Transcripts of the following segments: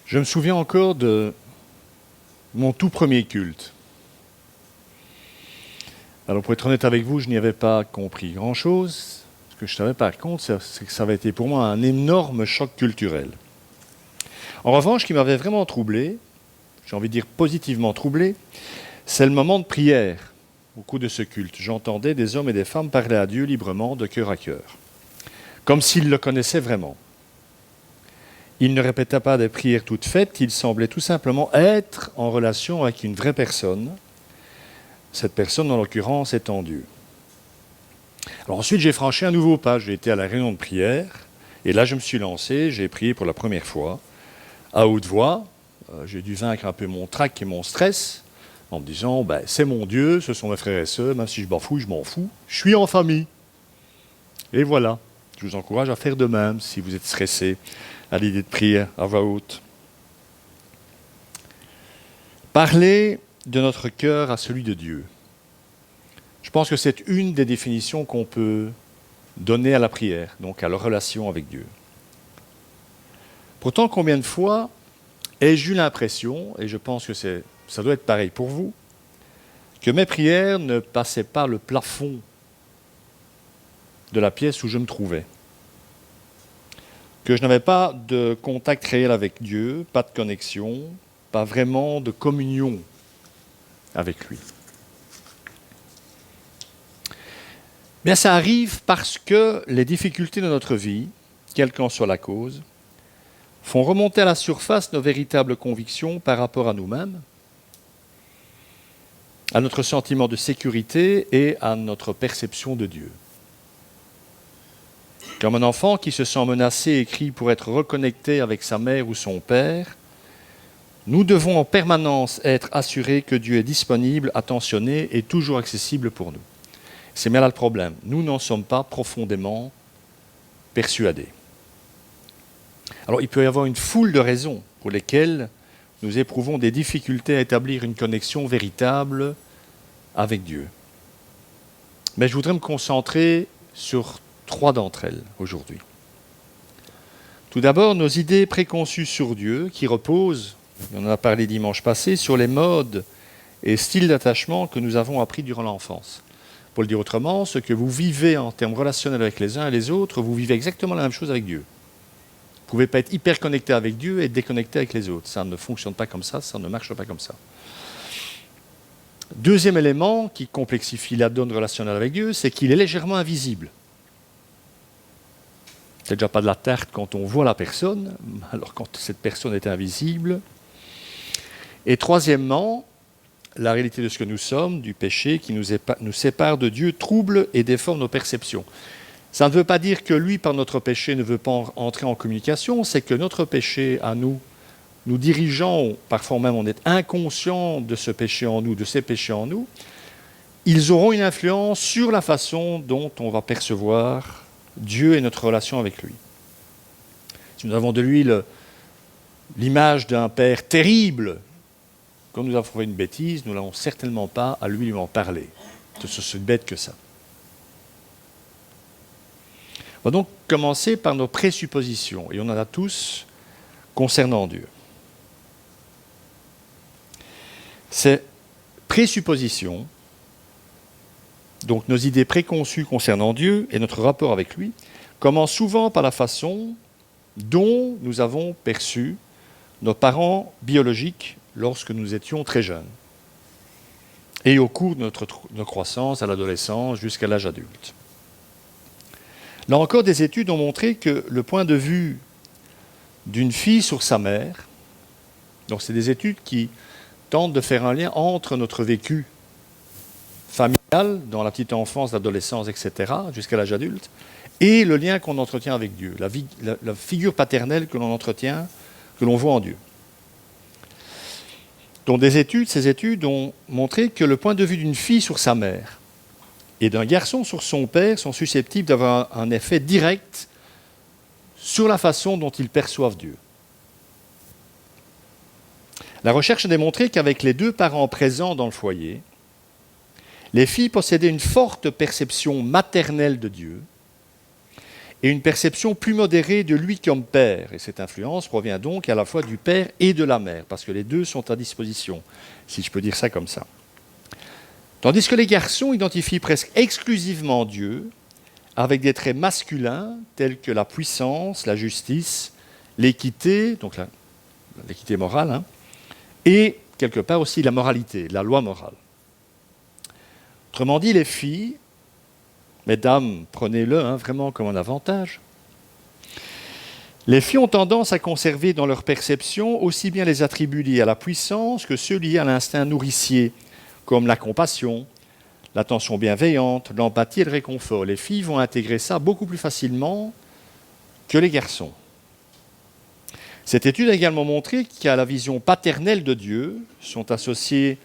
Je me souviens encore de mon tout premier culte. Alors pour être honnête avec vous, je n'y avais pas compris grand-chose. Ce que je savais par contre, c'est que ça avait été pour moi un énorme choc culturel. En revanche, ce qui m'avait vraiment troublé, j'ai envie de dire positivement troublé, c'est le moment de prière au cours de ce culte. J'entendais des hommes et des femmes parler à Dieu librement, de cœur à cœur, comme s'ils le connaissaient vraiment. Ils ne répétaient pas des prières toutes faites, ils semblaient tout simplement être en relation avec une vraie personne. Cette personne, en l'occurrence, étant Dieu. Alors ensuite, j'ai franchi un nouveau pas. J'ai été à la réunion de prière, et là, je me suis lancé, j'ai prié pour la première fois, à haute voix. J'ai dû vaincre un peu mon trac et mon stress, en me disant, c'est mon Dieu, ce sont mes frères et sœurs, même si je bafouille, je m'en fous. Je suis en famille. Et voilà. Je vous encourage à faire de même si vous êtes stressé à l'idée de prier à voix haute. Parler de notre cœur à celui de Dieu. Je pense que c'est une des définitions qu'on peut donner à la prière, donc à la relation avec Dieu. Pourtant, combien de fois ai-je eu l'impression, et je pense que ça doit être pareil pour vous, que mes prières ne passaient pas le plafond de la pièce où je me trouvais. Que je n'avais pas de contact réel avec Dieu, pas de connexion, pas vraiment de communion avec lui. Bien, ça arrive parce que les difficultés de notre vie, quelle qu'en soit la cause, font remonter à la surface nos véritables convictions par rapport à nous-mêmes, à notre sentiment de sécurité et à notre perception de Dieu. Comme un enfant qui se sent menacé et crie pour être reconnecté avec sa mère ou son père, nous devons en permanence être assurés que Dieu est disponible, attentionné et toujours accessible pour nous. C'est bien là le problème. Nous n'en sommes pas profondément persuadés. Alors il peut y avoir une foule de raisons pour lesquelles nous éprouvons des difficultés à établir une connexion véritable avec Dieu. Mais je voudrais me concentrer sur 3 d'entre elles aujourd'hui. Tout d'abord, nos idées préconçues sur Dieu qui reposent, on en a parlé dimanche passé, sur les modes et styles d'attachement que nous avons appris durant l'enfance. Pour le dire autrement, ce que vous vivez en termes relationnels avec les uns et les autres, vous vivez exactement la même chose avec Dieu. Vous ne pouvez pas être hyper connecté avec Dieu et déconnecté avec les autres. Ça ne fonctionne pas comme ça ne marche pas comme ça. Deuxième élément qui complexifie la donne relationnelle avec Dieu, c'est qu'il est légèrement invisible. C'est déjà pas de la tarte quand on voit la personne, alors quand cette personne est invisible. Et troisièmement, la réalité de ce que nous sommes, du péché qui nous sépare de Dieu, trouble et déforme nos perceptions. Ça ne veut pas dire que lui, par notre péché, ne veut pas entrer en communication, c'est que notre péché à nous, nous dirigeant, parfois même on est inconscient de ce péché en nous, de ces péchés en nous, ils auront une influence sur la façon dont on va percevoir Dieu et notre relation avec lui. Si nous avons de lui l'image d'un père terrible, quand nous avons fait une bêtise, nous n'avons certainement pas à lui en parler. C'est aussi bête que ça. On va donc commencer par nos présuppositions, et on en a tous concernant Dieu. Ces présuppositions, donc nos idées préconçues concernant Dieu et notre rapport avec lui, commencent souvent par la façon dont nous avons perçu nos parents biologiques lorsque nous étions très jeunes et au cours de notre croissance à l'adolescence jusqu'à l'âge adulte. Là encore, des études ont montré que le point de vue d'une fille sur sa mère, donc c'est des études qui tentent de faire un lien entre notre vécu familial, dans la petite enfance, l'adolescence, etc., jusqu'à l'âge adulte, et le lien qu'on entretient avec Dieu, la figure paternelle que l'on entretient, que l'on voit en Dieu. Donc ces études ont montré que le point de vue d'une fille sur sa mère et d'un garçon sur son père sont susceptibles d'avoir un effet direct sur la façon dont ils perçoivent Dieu. La recherche a démontré qu'avec les 2 parents présents dans le foyer, les filles possédaient une forte perception maternelle de Dieu et une perception plus modérée de lui comme père. Et cette influence provient donc à la fois du père et de la mère, parce que les deux sont à disposition, si je peux dire ça comme ça. Tandis que les garçons identifient presque exclusivement Dieu avec des traits masculins tels que la puissance, la justice, l'équité, donc l'équité morale, hein, et quelque part aussi la moralité, la loi morale. Autrement dit, les filles, mesdames, prenez-le vraiment comme un avantage. Les filles ont tendance à conserver dans leur perception aussi bien les attributs liés à la puissance que ceux liés à l'instinct nourricier, comme la compassion, l'attention bienveillante, l'empathie et le réconfort. Les filles vont intégrer ça beaucoup plus facilement que les garçons. Cette étude a également montré qu'à la vision paternelle de Dieu sont associés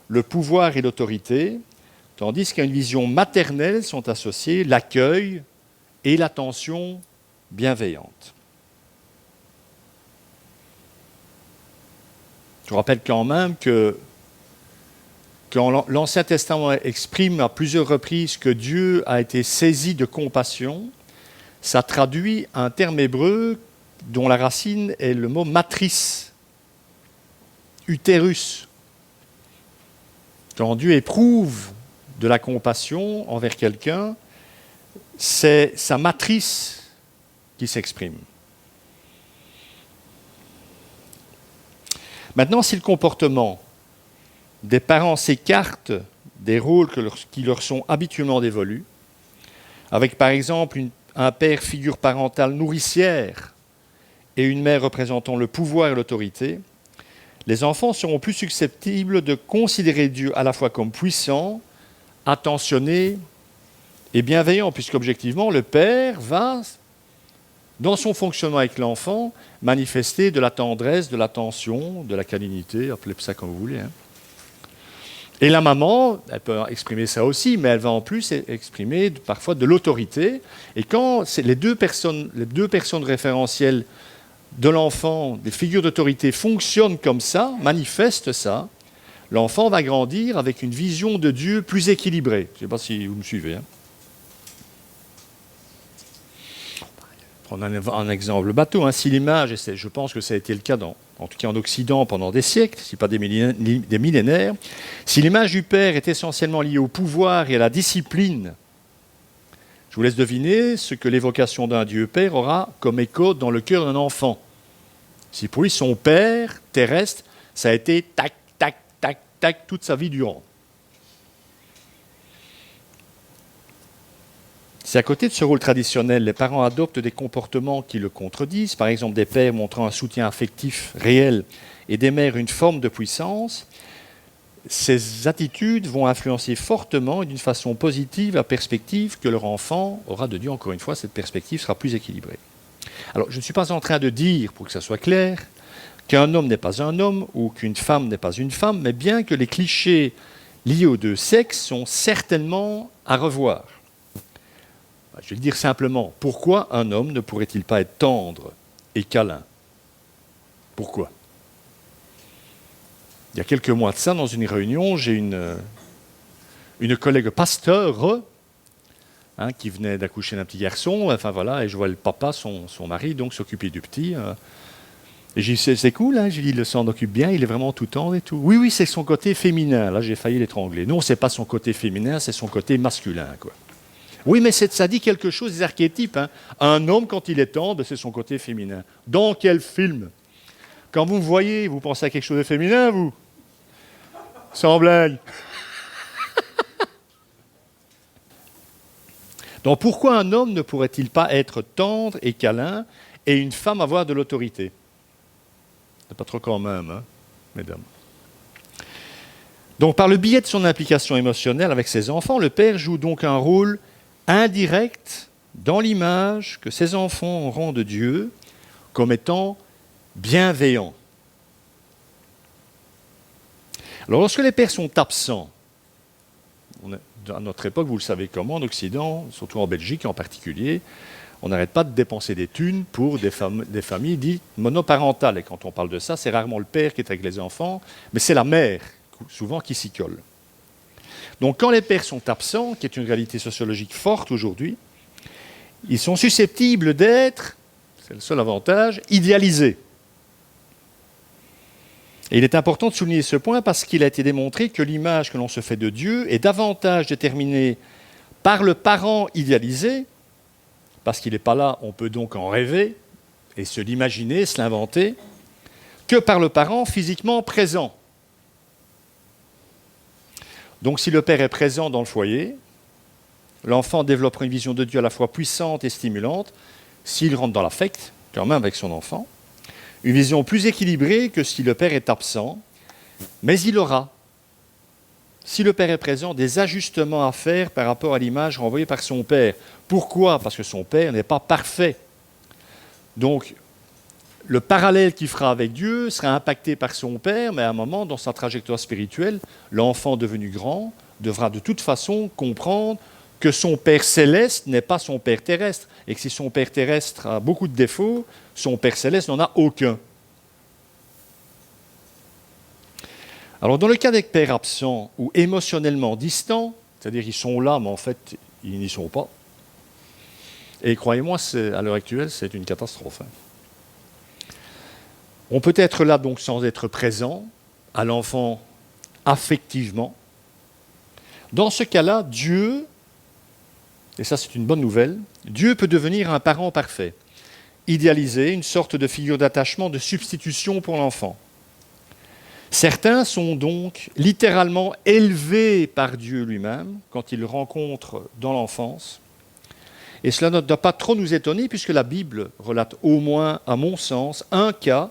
le pouvoir et l'autorité, tandis qu'à une vision maternelle sont associés l'accueil et l'attention bienveillante. Je vous rappelle quand même que quand l'Ancien Testament exprime à plusieurs reprises que Dieu a été saisi de compassion, ça traduit un terme hébreu dont la racine est le mot matrice, utérus. Quand Dieu éprouve de la compassion envers quelqu'un, c'est sa matrice qui s'exprime. Maintenant, si le comportement des parents s'écarte des rôles qui leur sont habituellement dévolus, avec par exemple un père figure parentale nourricière et une mère représentant le pouvoir et l'autorité, les enfants seront plus susceptibles de considérer Dieu à la fois comme puissant, attentionné et bienveillant, puisqu'objectivement, le père va, dans son fonctionnement avec l'enfant, manifester de la tendresse, de l'attention, de la câlinité, appelez ça comme vous voulez. Et la maman, elle peut exprimer ça aussi, mais elle va en plus exprimer parfois de l'autorité. Et quand les deux personnes référentielles de l'enfant, des figures d'autorité, fonctionnent comme ça, manifestent ça, l'enfant va grandir avec une vision de Dieu plus équilibrée. Je ne sais pas si vous me suivez. Prendre un exemple bateau. Si l'image, et je pense que ça a été le cas en tout cas en Occident pendant des siècles, si pas des millénaires, si l'image du père est essentiellement liée au pouvoir et à la discipline, je vous laisse deviner ce que l'évocation d'un Dieu Père aura comme écho dans le cœur d'un enfant. Si pour lui, son père terrestre, ça a été tac, tac, tac, tac, toute sa vie durant. Si à côté de ce rôle traditionnel, les parents adoptent des comportements qui le contredisent, par exemple des pères montrant un soutien affectif réel et des mères une forme de puissance, ces attitudes vont influencer fortement et d'une façon positive la perspective que leur enfant aura de Dieu. Encore une fois, cette perspective sera plus équilibrée. Alors, je ne suis pas en train de dire, pour que ça soit clair, qu'un homme n'est pas un homme ou qu'une femme n'est pas une femme, mais bien que les clichés liés aux deux sexes sont certainement à revoir. Je vais le dire simplement. Pourquoi un homme ne pourrait-il pas être tendre et câlin? Pourquoi? Il y a quelques mois de ça, dans une réunion, j'ai une collègue pasteur qui venait d'accoucher d'un petit garçon, et je vois le papa, son mari, donc s'occuper du petit. Et j'ai dit, c'est cool, j'ai dit, il s'en occupe bien, il est vraiment tout tendre et tout. Oui, c'est son côté féminin. Là, j'ai failli l'étrangler. Non, c'est pas son côté féminin, c'est son côté masculin, quoi. Oui, mais ça dit quelque chose des archétypes. Un homme, quand il est tendre, c'est son côté féminin. Dans quel film? Quand vous me voyez, vous pensez à quelque chose de féminin, vous? Sans blague. Donc pourquoi un homme ne pourrait-il pas être tendre et câlin et une femme avoir de l'autorité? C'est pas trop quand même, mesdames. Donc par le biais de son implication émotionnelle avec ses enfants, le père joue donc un rôle indirect dans l'image que ses enfants auront de Dieu comme étant bienveillant. Alors lorsque les pères sont absents, à notre époque, vous le savez comment, en Occident, surtout en Belgique en particulier, on n'arrête pas de dépenser des thunes pour des familles dites monoparentales. Et quand on parle de ça, c'est rarement le père qui est avec les enfants, mais c'est la mère, souvent, qui s'y colle. Donc quand les pères sont absents, qui est une réalité sociologique forte aujourd'hui, ils sont susceptibles d'être, c'est le seul avantage, idéalisés. Et il est important de souligner ce point parce qu'il a été démontré que l'image que l'on se fait de Dieu est davantage déterminée par le parent idéalisé, parce qu'il n'est pas là, on peut donc en rêver et se l'imaginer, se l'inventer, que par le parent physiquement présent. Donc si le père est présent dans le foyer, l'enfant développera une vision de Dieu à la fois puissante et stimulante, s'il rentre dans l'affect, quand même avec son enfant, une vision plus équilibrée que si le père est absent, mais il aura, si le père est présent, des ajustements à faire par rapport à l'image renvoyée par son père. Pourquoi ? Parce que son père n'est pas parfait. Donc, le parallèle qu'il fera avec Dieu sera impacté par son père, mais à un moment, dans sa trajectoire spirituelle, l'enfant devenu grand devra de toute façon comprendre que son père céleste n'est pas son père terrestre, et que si son père terrestre a beaucoup de défauts, son père céleste n'en a aucun. Alors dans le cas des pères absents ou émotionnellement distants, c'est-à-dire ils sont là, mais en fait ils n'y sont pas, et croyez-moi, à l'heure actuelle, c'est une catastrophe. On peut être là donc sans être présent à l'enfant affectivement. Dans ce cas-là, Dieu, et ça c'est une bonne nouvelle, Dieu peut devenir un parent parfait, idéaliser une sorte de figure d'attachement, de substitution pour l'enfant. Certains sont donc littéralement élevés par Dieu lui-même quand ils le rencontrent dans l'enfance. Et cela ne doit pas trop nous étonner puisque la Bible relate au moins, à mon sens, un cas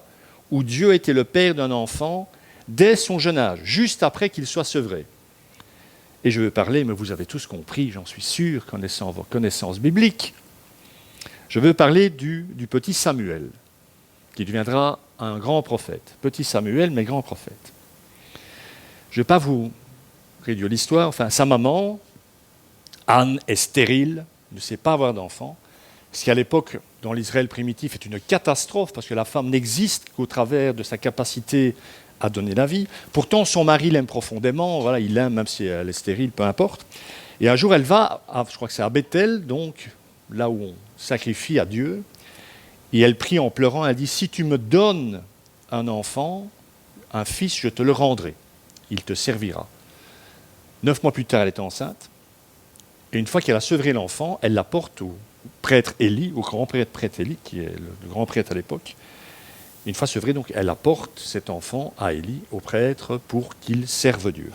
où Dieu était le père d'un enfant dès son jeune âge, juste après qu'il soit sevré. Et je veux parler, mais vous avez tous compris, j'en suis sûr, connaissant vos connaissances bibliques. Je veux parler du petit Samuel, qui deviendra un grand prophète. Petit Samuel, mais grand prophète. Je ne vais pas vous réduire l'histoire. Enfin, sa maman, Anne, est stérile, ne sait pas avoir d'enfant, ce qui à l'époque, dans l'Israël primitif, est une catastrophe, parce que la femme n'existe qu'au travers de sa capacité à donner la vie. Pourtant, son mari l'aime profondément, voilà, il l'aime même si elle est stérile, peu importe. Et un jour, elle va, je crois que c'est à Bethel, donc là où on sacrifie à Dieu, et elle prie en pleurant, elle dit « Si tu me donnes un enfant, un fils, je te le rendrai, il te servira. » 9 mois plus tard, elle est enceinte, et une fois qu'elle a sevré l'enfant, elle l'apporte au prêtre Élie, au grand prêtre Élie, qui est le grand prêtre à l'époque. Une fois sevrée, donc, elle apporte cet enfant à Élie, au prêtre, pour qu'il serve Dieu,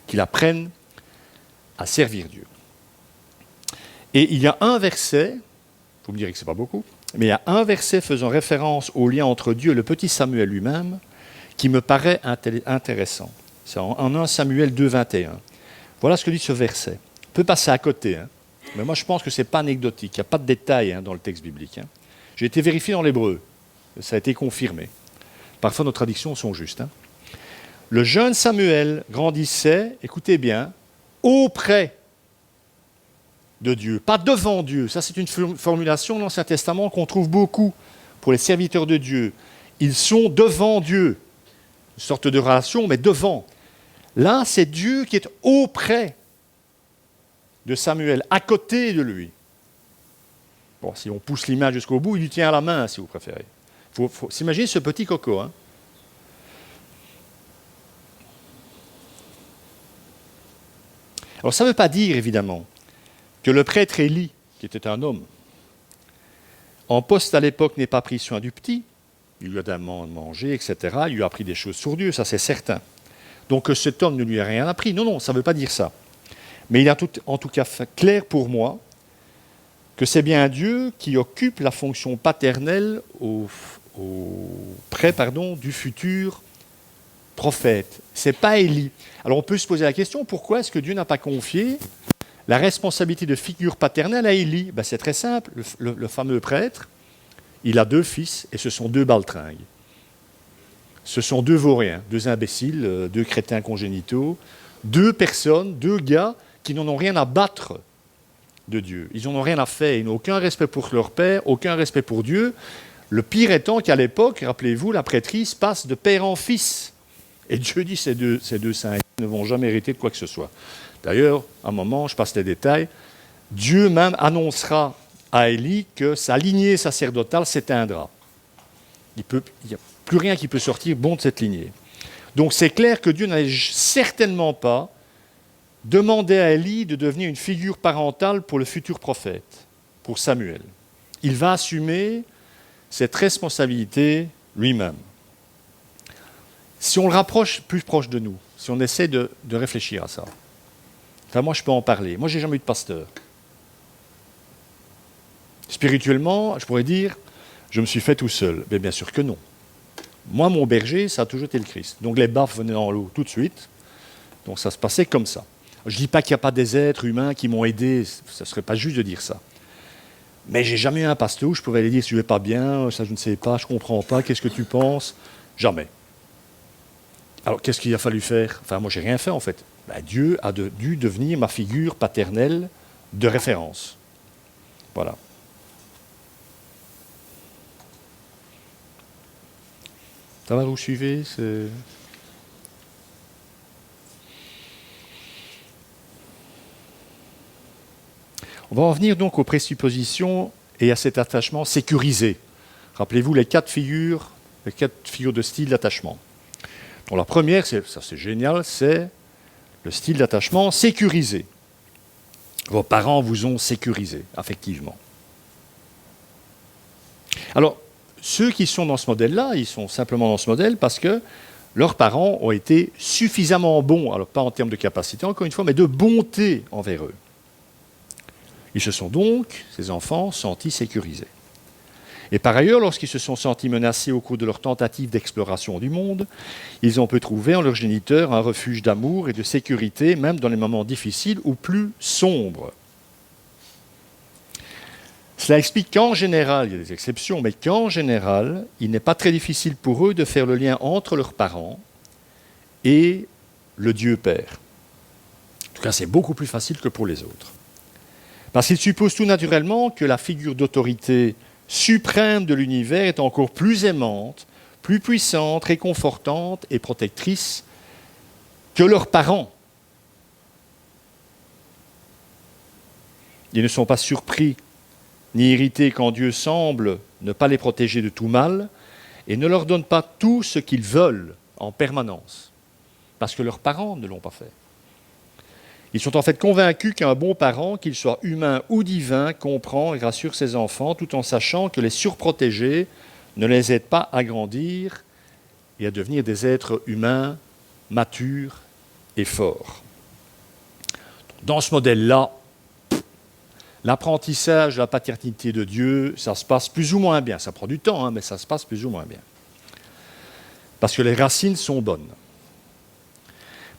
qu'il apprenne à servir Dieu. Et il y a un verset, vous me direz que ce n'est pas beaucoup, mais il y a un verset faisant référence au lien entre Dieu et le petit Samuel lui-même qui me paraît intéressant. C'est en 1 Samuel 2, 21. Voilà ce que dit ce verset. On peut passer à côté, mais moi je pense que ce n'est pas anecdotique, il n'y a pas de détails dans le texte biblique. J'ai été vérifié dans l'hébreu. Ça a été confirmé. Parfois, nos traductions sont justes. Le jeune Samuel grandissait, écoutez bien, auprès de Dieu, pas devant Dieu. Ça, c'est une formulation de l'Ancien Testament qu'on trouve beaucoup pour les serviteurs de Dieu. Ils sont devant Dieu. Une sorte de relation, mais devant. Là, c'est Dieu qui est auprès de Samuel, à côté de lui. Bon, si on pousse l'image jusqu'au bout, il lui tient à la main, si vous préférez. Il faut s'imaginer ce petit coco. Alors ça ne veut pas dire, évidemment, que le prêtre Élie, qui était un homme, en poste à l'époque, n'ait pas pris soin du petit. Il lui a donné à manger, etc. Il lui a appris des choses sur Dieu, ça c'est certain. Donc que cet homme ne lui a rien appris. Non, ça ne veut pas dire ça. Mais il est en tout cas clair pour moi que c'est bien Dieu qui occupe la fonction paternelle auprès du futur prophète. Ce n'est pas Élie. Alors on peut se poser la question, pourquoi est-ce que Dieu n'a pas confié la responsabilité de figure paternelle à Élie ? C'est très simple, le fameux prêtre, il a 2 fils et ce sont 2 baltringues. Ce sont 2 vauriens, 2 imbéciles, 2 crétins congénitaux, 2 personnes, 2 gars qui n'en ont rien à battre de Dieu. Ils n'en ont rien à faire, ils n'ont aucun respect pour leur père, aucun respect pour Dieu. Le pire étant qu'à l'époque, rappelez-vous, la prêtrise passe de père en fils. Et Dieu dit ces deux saints ne vont jamais hériter de quoi que ce soit. D'ailleurs, à un moment, je passe les détails, Dieu même annoncera à Élie que sa lignée sacerdotale s'éteindra. Il n'y a plus rien qui peut sortir bon de cette lignée. Donc c'est clair que Dieu n'allait certainement pas demander à Élie de devenir une figure parentale pour le futur prophète, pour Samuel. Il va assumer cette responsabilité lui-même. Si on le rapproche plus proche de nous, si on essaie de réfléchir à ça, enfin moi je peux en parler. Moi j'ai jamais eu de pasteur. Spirituellement, je pourrais dire, je me suis fait tout seul. Mais bien sûr que non. Moi, mon berger, ça a toujours été le Christ. Donc les baffes venaient dans l'eau tout de suite. Donc ça se passait comme ça. Je ne dis pas qu'il n'y a pas des êtres humains qui m'ont aidé, ce ne serait pas juste de dire ça. Mais j'ai jamais eu un pasteur où je pouvais aller dire si je ne vais pas bien, ça je ne sais pas, je ne comprends pas, qu'est-ce que tu penses? Jamais. Alors qu'est-ce qu'il a fallu faire? Enfin moi j'ai rien fait en fait. Ben, Dieu a dû devenir ma figure paternelle de référence. Voilà. Ça va, vous suivez? On va en venir donc aux présuppositions et à cet attachement sécurisé. Rappelez-vous les quatre figures de style d'attachement. Donc la première, ça c'est génial, c'est le style d'attachement sécurisé. Vos parents vous ont sécurisé, affectivement. Alors, ceux qui sont dans ce modèle-là, ils sont simplement dans ce modèle parce que leurs parents ont été suffisamment bons, alors pas en termes de capacité encore une fois, mais de bonté envers eux. Ils se sont donc, ces enfants, sentis sécurisés. Et par ailleurs, lorsqu'ils se sont sentis menacés au cours de leur tentative d'exploration du monde, ils ont pu trouver en leur géniteur un refuge d'amour et de sécurité, même dans les moments difficiles ou plus sombres. Cela explique qu'en général, il y a des exceptions, mais qu'en général, il n'est pas très difficile pour eux de faire le lien entre leurs parents et le Dieu Père. En tout cas, c'est beaucoup plus facile que pour les autres. Parce qu'ils supposent tout naturellement que la figure d'autorité suprême de l'univers est encore plus aimante, plus puissante, réconfortante et protectrice que leurs parents. Ils ne sont pas surpris ni irrités quand Dieu semble ne pas les protéger de tout mal et ne leur donne pas tout ce qu'ils veulent en permanence, parce que leurs parents ne l'ont pas fait. Ils sont en fait convaincus qu'un bon parent, qu'il soit humain ou divin, comprend et rassure ses enfants tout en sachant que les surprotégés ne les aident pas à grandir et à devenir des êtres humains matures et forts. Dans ce modèle-là, l'apprentissage de la paternité de Dieu, ça se passe plus ou moins bien. Ça prend du temps, mais ça se passe plus ou moins bien. Parce que les racines sont bonnes.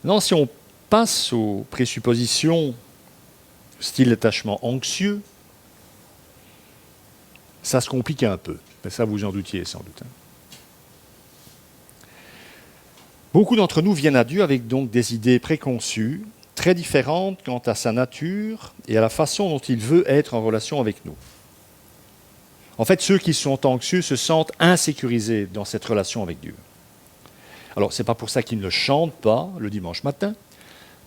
Maintenant, si on passe aux présuppositions style d'attachement anxieux, ça se complique un peu. Mais ça, vous en doutiez sans doute. Beaucoup d'entre nous viennent à Dieu avec donc des idées préconçues, très différentes quant à sa nature et à la façon dont il veut être en relation avec nous. En fait, ceux qui sont anxieux se sentent insécurisés dans cette relation avec Dieu. Alors, ce n'est pas pour ça qu'ils ne chantent pas le dimanche matin,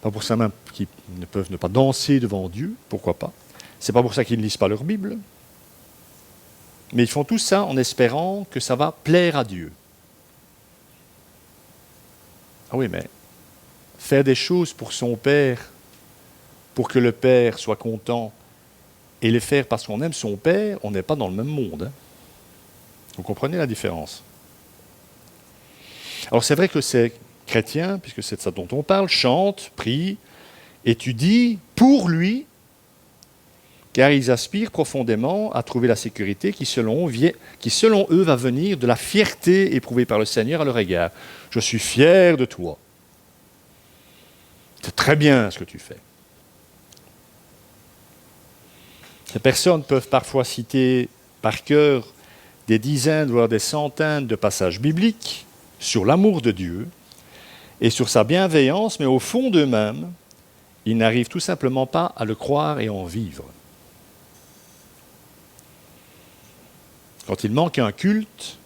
pas pour ça même qu'ils ne peuvent ne pas danser devant Dieu, pourquoi pas. Ce n'est pas pour ça qu'ils ne lisent pas leur Bible. Mais ils font tout ça en espérant que ça va plaire à Dieu. Ah oui, mais faire des choses pour son Père, pour que le Père soit content, et les faire parce qu'on aime son Père, on n'est pas dans le même monde. Vous comprenez la différence? Alors c'est vrai que ces chrétiens, puisque c'est de ça dont on parle, chantent, prient, étudient pour lui, car ils aspirent profondément à trouver la sécurité qui, selon eux, va venir de la fierté éprouvée par le Seigneur à leur égard. Je suis fier de toi. C'est très bien ce que tu fais. Ces personnes peuvent parfois citer par cœur des dizaines, voire des centaines de passages bibliques sur l'amour de Dieu et sur sa bienveillance, mais au fond d'eux-mêmes, ils n'arrivent tout simplement pas à le croire et en vivre. Quand il manque un culte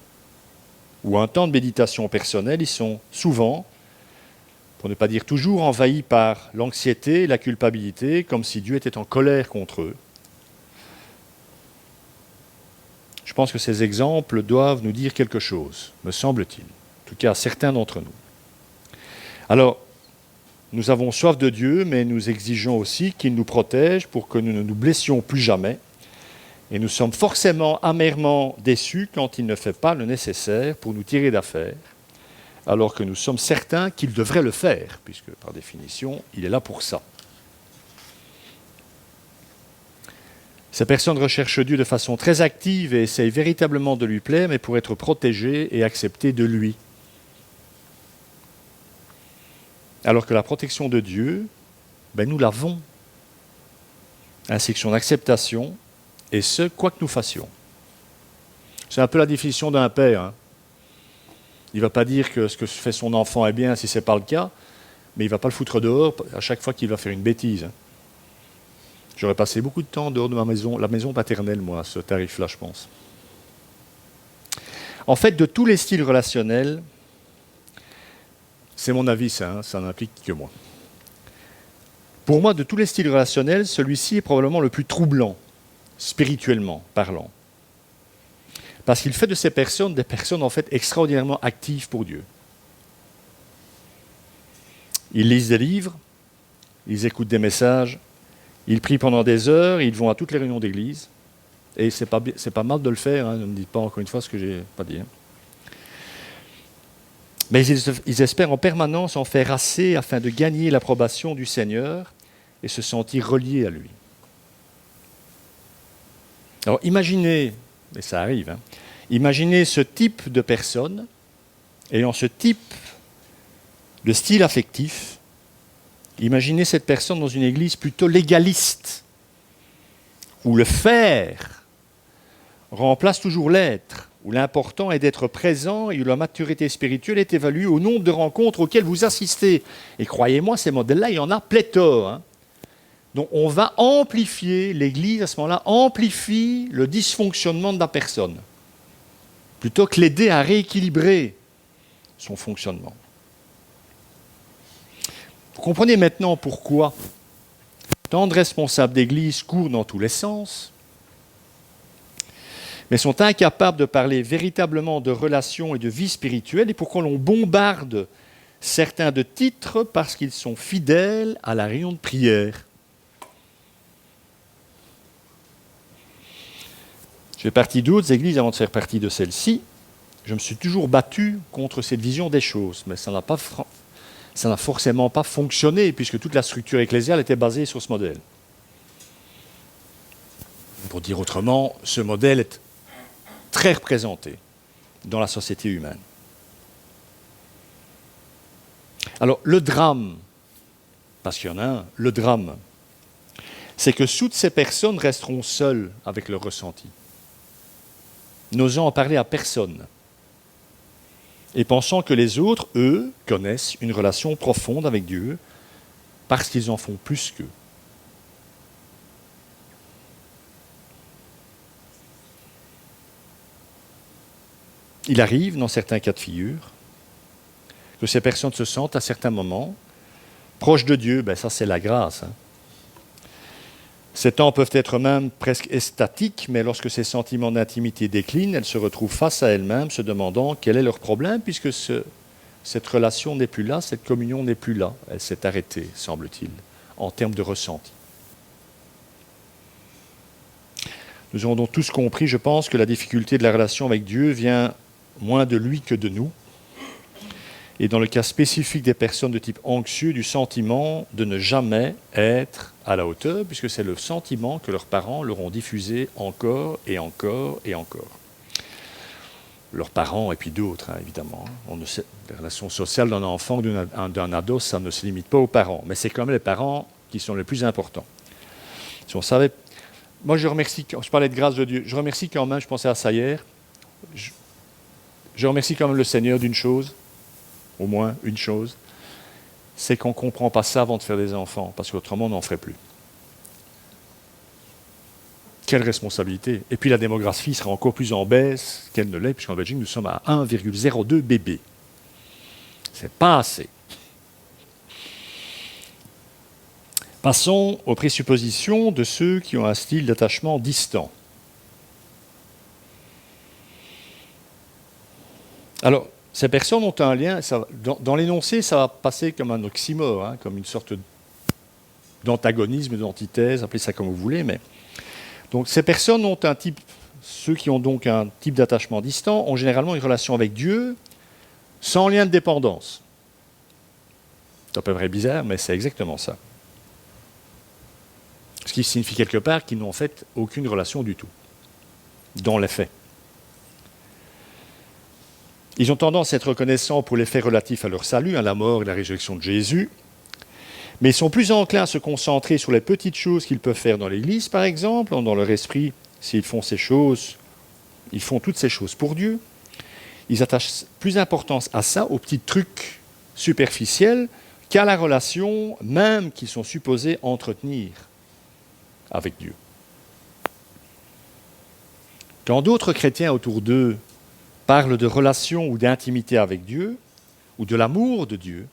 ou un temps de méditation personnelle, ils sont souvent, pour ne pas dire toujours, envahis par l'anxiété et la culpabilité, comme si Dieu était en colère contre eux. Je pense que ces exemples doivent nous dire quelque chose, me semble-t-il. En tout cas, certains d'entre nous. Alors, nous avons soif de Dieu, mais nous exigeons aussi qu'il nous protège pour que nous ne nous blessions plus jamais. Et nous sommes forcément amèrement déçus quand il ne fait pas le nécessaire pour nous tirer d'affaire, alors que nous sommes certains qu'il devrait le faire, puisque par définition, il est là pour ça. Ces personnes recherchent Dieu de façon très active et essayent véritablement de lui plaire, mais pour être protégées et acceptées de lui. Alors que la protection de Dieu, nous l'avons, ainsi que son acceptation, et ce, quoi que nous fassions. C'est un peu la définition d'un père. Hein. Il ne va pas dire que ce que fait son enfant est bien si ce n'est pas le cas, mais il ne va pas le foutre dehors à chaque fois qu'il va faire une bêtise. Hein. J'aurais passé beaucoup de temps dehors de ma maison, la maison paternelle, moi, à ce tarif-là, je pense. En fait, de tous les styles relationnels, c'est mon avis, ça n'implique que moi. Pour moi, de tous les styles relationnels, celui-ci est probablement le plus troublant, spirituellement parlant. Parce qu'il fait de ces personnes des personnes en fait extraordinairement actives pour Dieu. Ils lisent des livres, ils écoutent des messages, ils prient pendant des heures, ils vont à toutes les réunions d'église. Et c'est pas mal de le faire, hein, ne me dites pas encore une fois ce que je n'ai pas dit. Hein. Mais ils espèrent en permanence en faire assez afin de gagner l'approbation du Seigneur et se sentir reliés à lui. Alors imaginez, et ça arrive, hein, imaginez ce type de personne ayant ce type de style affectif. Imaginez cette personne dans une église plutôt légaliste, où le faire remplace toujours l'être, où l'important est d'être présent et où la maturité spirituelle est évaluée au nombre de rencontres auxquelles vous assistez. Et croyez-moi, ces modèles-là, il y en a pléthore. Hein. Donc on va amplifier, l'Église à ce moment-là amplifie le dysfonctionnement de la personne, plutôt que l'aider à rééquilibrer son fonctionnement. Vous comprenez maintenant pourquoi tant de responsables d'Église courent dans tous les sens, mais sont incapables de parler véritablement de relations et de vie spirituelle, et pourquoi l'on bombarde certains de titres parce qu'ils sont fidèles à la réunion de prière. Je fais partie d'autres églises avant de faire partie de celle-ci. Je me suis toujours battu contre cette vision des choses, mais ça n'a forcément pas fonctionné, puisque toute la structure ecclésiale était basée sur ce modèle. Pour dire autrement, ce modèle est très représenté dans la société humaine. Alors, le drame, parce qu'il y en a un, le drame, c'est que toutes ces personnes resteront seules avec leur ressenti, n'osant en parler à personne, et pensant que les autres, eux, connaissent une relation profonde avec Dieu parce qu'ils en font plus qu'eux. Il arrive, dans certains cas de figure, que ces personnes se sentent à certains moments proches de Dieu. Ça, c'est la grâce. Hein. Ces temps peuvent être même presque extatiques, mais lorsque ces sentiments d'intimité déclinent, elles se retrouvent face à elles-mêmes, se demandant quel est leur problème, puisque cette relation n'est plus là, cette communion n'est plus là. Elle s'est arrêtée, semble-t-il, en termes de ressenti. Nous avons donc tous compris, je pense, que la difficulté de la relation avec Dieu vient moins de lui que de nous. Et dans le cas spécifique des personnes de type anxieux, du sentiment de ne jamais être à la hauteur, puisque c'est le sentiment que leurs parents leur ont diffusé encore et encore et encore. Leurs parents et puis d'autres, hein, évidemment. Les relations sociales d'un enfant ou d'un ado, ça ne se limite pas aux parents, mais c'est quand même les parents qui sont les plus importants. Si on savait... Moi, je parlais de grâce de Dieu, je remercie quand même, je pensais à ça hier, je remercie quand même le Seigneur d'une chose, au moins une chose, c'est qu'on ne comprend pas ça avant de faire des enfants, parce qu'autrement on n'en ferait plus. Quelle responsabilité. Et puis la démographie sera encore plus en baisse qu'elle ne l'est, puisqu'en Belgique nous sommes à 1,02 bébés. C'est pas assez. Passons aux présuppositions de ceux qui ont un style d'attachement distant. Alors, ces personnes ont un lien, dans l'énoncé, ça va passer comme un oxymore, hein, comme une sorte d'antagonisme, d'antithèse, appelez ça comme vous voulez, mais... Donc, ces personnes ont un type, ceux qui ont donc un type d'attachement distant, ont généralement une relation avec Dieu sans lien de dépendance. C'est à peu près bizarre, mais c'est exactement ça. Ce qui signifie quelque part qu'ils n'ont en fait aucune relation du tout, dans les faits. Ils ont tendance à être reconnaissants pour les faits relatifs à leur salut, à la mort et la résurrection de Jésus, mais ils sont plus enclins à se concentrer sur les petites choses qu'ils peuvent faire dans l'Église, par exemple, dans leur esprit, s'ils font ces choses, ils font toutes ces choses pour Dieu. Ils attachent plus d'importance à ça, aux petits trucs superficiels, qu'à la relation même qu'ils sont supposés entretenir avec Dieu. Quand d'autres chrétiens autour d'eux parlent de relation ou d'intimité avec Dieu, ou de l'amour de Dieu,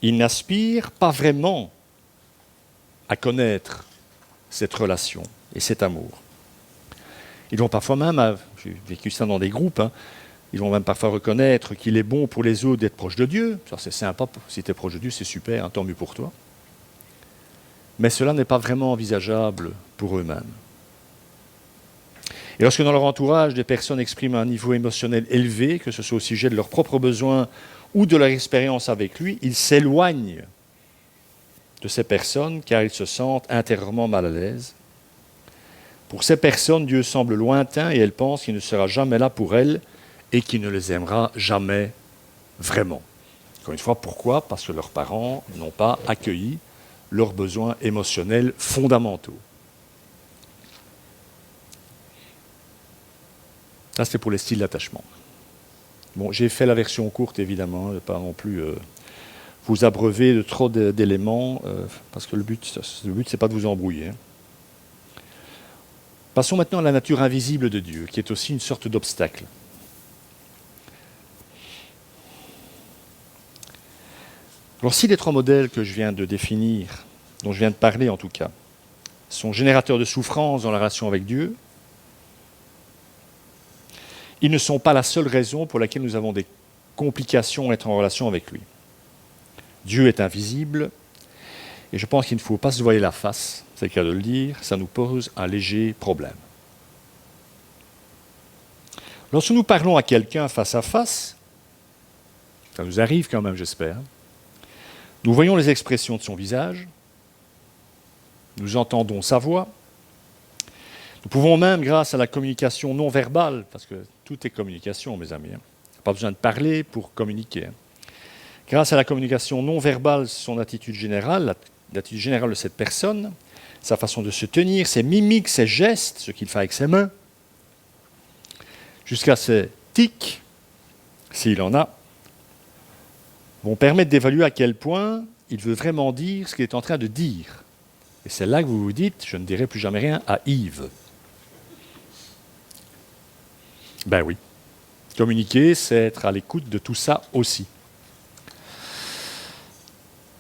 ils n'aspirent pas vraiment à connaître cette relation et cet amour. Ils vont parfois même, j'ai vécu ça dans des groupes, hein, ils vont même parfois reconnaître qu'il est bon pour les autres d'être proche de Dieu. Ça, c'est sympa, si tu es proche de Dieu, c'est super, hein, tant mieux pour toi. Mais cela n'est pas vraiment envisageable pour eux-mêmes. Et lorsque dans leur entourage, des personnes expriment un niveau émotionnel élevé, que ce soit au sujet de leurs propres besoins ou de leur expérience avec lui, ils s'éloignent de ces personnes car ils se sentent intérieurement mal à l'aise. Pour ces personnes, Dieu semble lointain et elles pensent qu'il ne sera jamais là pour elles et qu'il ne les aimera jamais vraiment. Encore une fois, pourquoi ? Parce que leurs parents n'ont pas accueilli leurs besoins émotionnels fondamentaux. Ça, c'est pour les styles d'attachement. Bon, j'ai fait la version courte, évidemment, ne pas non plus vous abreuver de trop d'éléments, parce que le but, c'est pas de vous embrouiller. Hein. Passons maintenant à la nature invisible de Dieu, qui est aussi une sorte d'obstacle. Alors, si les trois modèles que je viens de définir, dont je viens de parler en tout cas, sont générateurs de souffrance dans la relation avec Dieu, ils ne sont pas la seule raison pour laquelle nous avons des complications à être en relation avec lui. Dieu est invisible, et je pense qu'il ne faut pas se voiler la face, c'est le cas de le dire, ça nous pose un léger problème. Lorsque nous parlons à quelqu'un face à face, ça nous arrive quand même, j'espère, nous voyons les expressions de son visage, nous entendons sa voix, nous pouvons même, grâce à la communication non verbale, parce que tout est communication, mes amis, pas besoin de parler pour communiquer. Grâce à la communication non verbale, son attitude générale, l'attitude générale de cette personne, sa façon de se tenir, ses mimiques, ses gestes, ce qu'il fait avec ses mains, jusqu'à ses tics, s'il en a, vont permettre d'évaluer à quel point il veut vraiment dire ce qu'il est en train de dire. Et c'est là que vous vous dites, je ne dirai plus jamais rien à Yves. Ben oui. Communiquer, c'est être à l'écoute de tout ça aussi.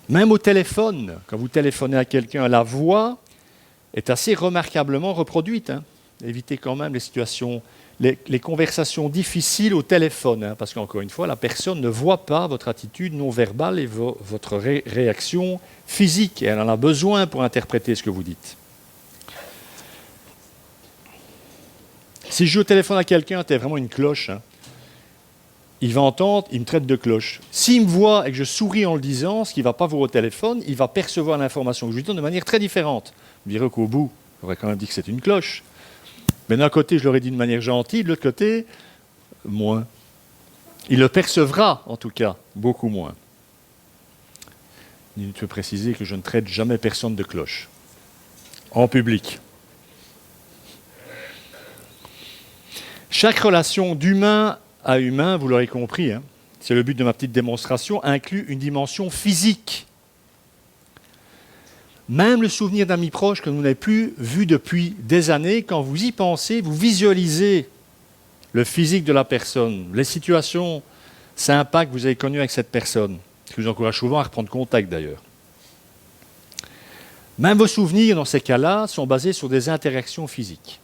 Même au téléphone, quand vous téléphonez à quelqu'un, la voix est assez remarquablement reproduite. Hein. Évitez quand même les situations, les conversations difficiles au téléphone, hein, parce qu'encore une fois, la personne ne voit pas votre attitude non verbale et votre réaction physique. Et elle en a besoin pour interpréter ce que vous dites. Si je téléphone à quelqu'un, c'est vraiment une cloche, hein, il va entendre, il me traite de cloche. S'il me voit et que je souris en le disant, ce qu'il ne va pas voir au téléphone, il va percevoir l'information que je lui donne de manière très différente. Vous direz qu'au bout, j'aurais quand même dit que c'est une cloche. Mais d'un côté, je l'aurais dit de manière gentille, de l'autre côté, moins. Il le percevra, en tout cas, beaucoup moins. Il faut préciser que je ne traite jamais personne de cloche. En public. Chaque relation d'humain à humain, vous l'aurez compris, hein, c'est le but de ma petite démonstration, inclut une dimension physique. Même le souvenir d'amis proches que vous n'avez plus vu depuis des années, quand vous y pensez, vous visualisez le physique de la personne, les situations sympas que vous avez connues avec cette personne, ce qui vous encourage souvent à reprendre contact d'ailleurs. Même vos souvenirs, dans ces cas-là, sont basés sur des interactions physiques.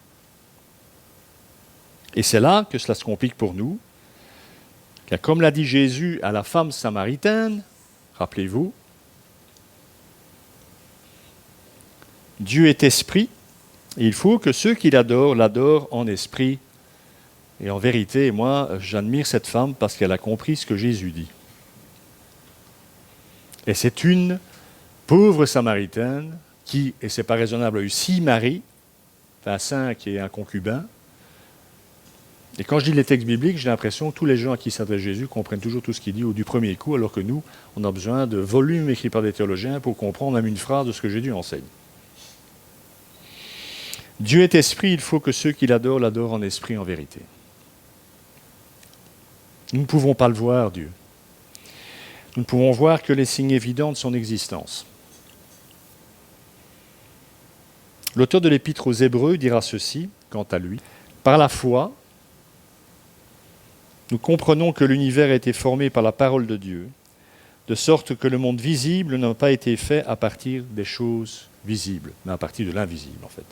Et c'est là que cela se complique pour nous, Car comme l'a dit Jésus à la femme samaritaine, rappelez-vous, Dieu est esprit, et il faut que ceux qui l'adorent, l'adorent en esprit et en vérité. Et moi, j'admire cette femme parce qu'elle a compris ce que Jésus dit. Et c'est une pauvre samaritaine qui, et c'est pas raisonnable, a eu 6 maris, enfin 5 et un concubin. Et quand je lis les textes bibliques, j'ai l'impression que tous les gens à qui s'adresse Jésus comprennent toujours tout ce qu'il dit du premier coup, alors que nous, on a besoin de volumes écrits par des théologiens pour comprendre même une phrase de ce que Jésus enseigne. Dieu est esprit, il faut que ceux qui l'adorent, l'adorent en esprit, en vérité. Nous ne pouvons pas le voir, Dieu. Nous ne pouvons voir que les signes évidents de son existence. L'auteur de l'Épître aux Hébreux dira ceci, quant à lui. Par la foi, nous comprenons que l'univers a été formé par la parole de Dieu, de sorte que le monde visible n'a pas été fait à partir des choses visibles, mais à partir de l'invisible, en fait,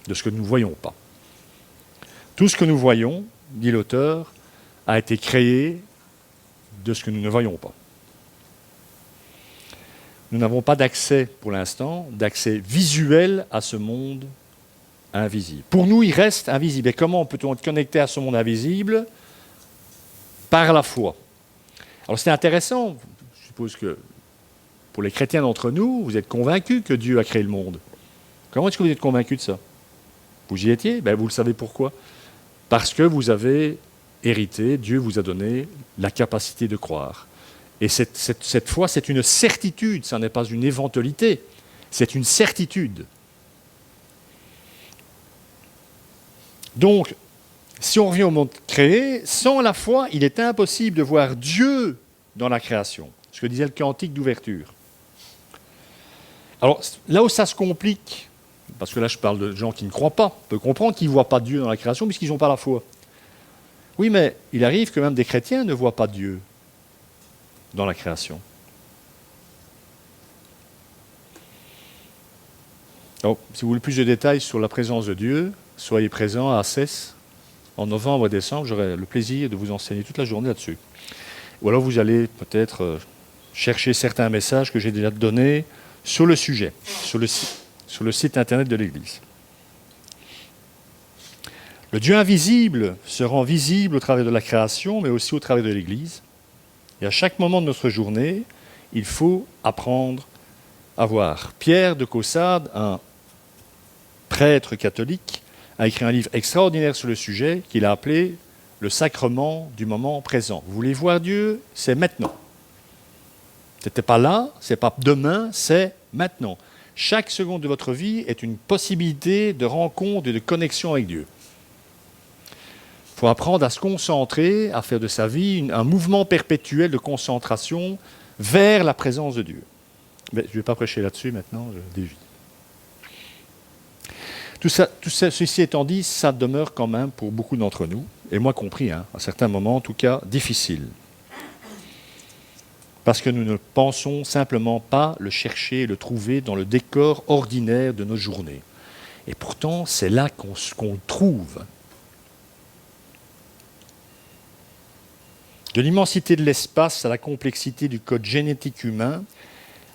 de ce que nous ne voyons pas. Tout ce que nous voyons, dit l'auteur, a été créé de ce que nous ne voyons pas. Nous n'avons pas d'accès, pour l'instant, d'accès visuel à ce monde invisible. Pour nous, il reste invisible. Et comment peut-on être connecté à ce monde invisible ? Par la foi. Alors c'est intéressant, je suppose que pour les chrétiens d'entre nous, vous êtes convaincus que Dieu a créé le monde. Comment est-ce que vous êtes convaincus de ça ? Vous y étiez ? Vous le savez pourquoi ? Parce que vous avez hérité, Dieu vous a donné la capacité de croire. Et cette foi, c'est une certitude, ça n'est pas une éventualité, c'est une certitude. Donc, si on revient au monde créé, sans la foi, il est impossible de voir Dieu dans la création. Ce que disait le cantique d'ouverture. Alors, là où ça se complique, parce que là je parle de gens qui ne croient pas, on peut comprendre qu'ils ne voient pas Dieu dans la création puisqu'ils n'ont pas la foi. Oui, mais il arrive que même des chrétiens ne voient pas Dieu dans la création. Donc, si vous voulez plus de détails sur la présence de Dieu, soyez présents à Assès en novembre et décembre. J'aurai le plaisir de vous enseigner toute la journée là-dessus. Ou alors vous allez peut-être chercher certains messages que j'ai déjà donnés sur le sujet, sur le site internet de l'Église. Le Dieu invisible se rend visible au travers de la création, mais aussi au travers de l'Église. Et à chaque moment de notre journée, il faut apprendre à voir. Pierre de Caussade, un prêtre catholique, a écrit un livre extraordinaire sur le sujet qu'il a appelé « Le sacrement du moment présent ». Vous voulez voir Dieu ? C'est maintenant. Ce n'était pas là, ce n'est pas demain, c'est maintenant. Chaque seconde de votre vie est une possibilité de rencontre et de connexion avec Dieu. Il faut apprendre à se concentrer, à faire de sa vie un mouvement perpétuel de concentration vers la présence de Dieu. Mais je ne vais pas prêcher là-dessus maintenant, je dévie. Ceci étant dit, ça demeure quand même pour beaucoup d'entre nous, et moi compris, à certains moments en tout cas, difficile. Parce que nous ne pensons simplement pas le chercher, le trouver dans le décor ordinaire de nos journées. Et pourtant, c'est là qu'on le trouve. De l'immensité de l'espace à la complexité du code génétique humain,